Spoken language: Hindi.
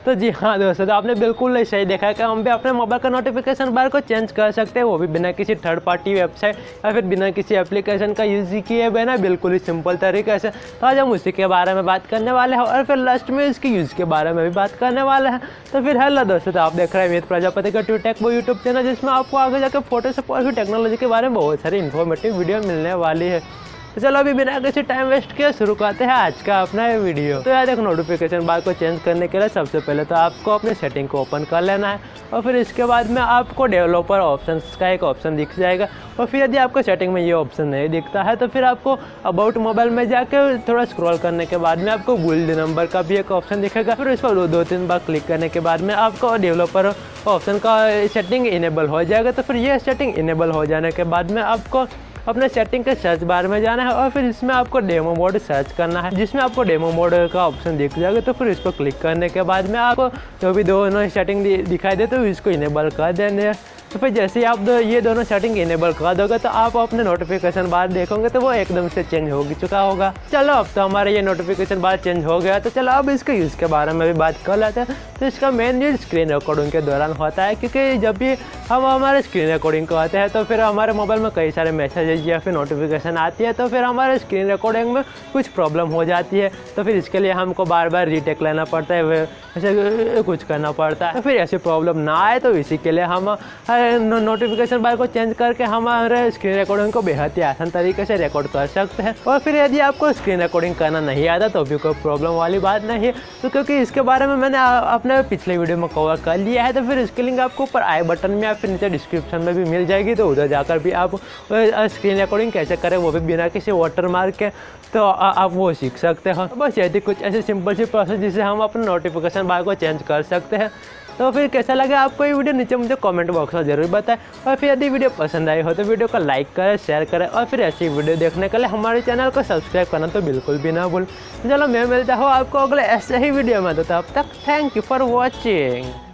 तो जी हाँ दोस्तों, तो आपने बिल्कुल सही देखा है कि हम भी अपने मोबाइल का नोटिफिकेशन बार को चेंज कर सकते हैं, वो भी बिना किसी थर्ड पार्टी वेबसाइट या फिर बिना किसी एप्लीकेशन का यूज़ किए बिना बिल्कुल ही सिंपल तरीके से। तो आज हम उसी के बारे में बात करने वाले हैं और फिर लास्ट में इसके यूज़ के बारे में भी बात करने वाले हैं। तो फिर हेलो दोस्तों, तो आप देख रहे हैं अमित प्रजापति का टेक वो यूट्यूब चैनल, जिसमें आपको आगे जाकर फोटोशॉप और फिर टेक्नोलॉजी के बारे में बहुत सारी इन्फॉर्मेटिव वीडियो मिलने वाली है। तो चलो अभी बिना किसी टाइम वेस्ट किए शुरू करते हैं आज का अपना ये वीडियो। तो यार देखो, नोटिफिकेशन बार को चेंज करने के लिए सबसे पहले तो आपको अपनी सेटिंग को ओपन कर लेना है और फिर इसके बाद में आपको डेवलपर ऑप्शंस का एक ऑप्शन दिख जाएगा। और फिर यदि आपको सेटिंग में ये ऑप्शन नहीं दिखता है तो फिर आपको अबाउट मोबाइल में जाकर थोड़ा स्क्रॉल करने के बाद में आपको बिल्ड नंबर का भी एक ऑप्शन दिखेगा। फिर इस पर दो तीन बार क्लिक करने के बाद में आपको डेवलपर ऑप्शन का सेटिंग इनेबल हो जाएगा। तो फिर ये सेटिंग इनेबल हो जाने के बाद में आपको अपने सेटिंग के सर्च बार में जाना है और फिर इसमें आपको डेमो मोड सर्च करना है, जिसमें आपको डेमो मोड का ऑप्शन दिख जाएगा। तो फिर इस पर क्लिक करने के बाद में आपको जो भी दोनों सेटिंग दिखाई दे तो इसको इनेबल कर देंगे। तो फिर जैसे ही आप ये दोनों सेटिंग इनेबल कर दोगे तो आप अपने नोटिफिकेशन बार देखोगे तो वो एकदम से चेंज हो चुका होगा। चलो अब तो हमारा ये नोटिफिकेशन बार चेंज हो गया, तो चलो अब इसके यूज़ के बारे में भी बात कर लेते हैं। तो इसका मेन यूज स्क्रीन रिकॉर्डिंग के दौरान होता है, क्योंकि जब भी हम हमारे स्क्रीन रिकॉर्डिंग करते हैं तो फिर हमारे मोबाइल में कई सारे मैसेजेस या फिर नोटिफिकेशन आती है, तो फिर हमारे स्क्रीन रिकॉर्डिंग में कुछ प्रॉब्लम हो जाती है। तो फिर इसके लिए हमको बार बार रीटेक लेना पड़ता है, ऐसे कुछ करना पड़ता है। तो फिर ऐसी प्रॉब्लम ना आए तो इसी के लिए हम नोटिफिकेशन बार को चेंज करके हमारे स्क्रीन रिकॉर्डिंग को बेहद ही आसान तरीके से रिकॉर्ड कर सकते हैं। और फिर यदि आपको स्क्रीन रिकॉर्डिंग करना नहीं आता तो भी कोई प्रॉब्लम वाली बात नहीं है, तो क्योंकि इसके बारे में मैंने अपने पिछले वीडियो में कवर कर लिया है। तो फिर इसकी लिंक आपको ऊपर आई बटन में या फिर नीचे डिस्क्रिप्शन में भी मिल जाएगी, तो उधर जाकर भी आप स्क्रीन रिकॉर्डिंग कैसे करें वो भी बिना किसी वाटरमार्क के तो आप वो सीख सकते हो। बस यदि कुछ ऐसी सिंपल सी प्रोसेस जिससे हम अपने नोटिफिकेशन बार को चेंज कर सकते हैं। तो फिर कैसा लगा आपको ये वीडियो नीचे मुझे कमेंट बॉक्स में जरूर बताएं। और फिर यदि वीडियो पसंद आई हो तो वीडियो को लाइक करें, शेयर करें और फिर ऐसी वीडियो देखने के लिए हमारे चैनल को सब्सक्राइब करना तो बिल्कुल भी ना भूल। चलो मैं मिलता हूँ आपको अगले ऐसे ही वीडियो में, तो तब तक थैंक यू फॉर वॉचिंग।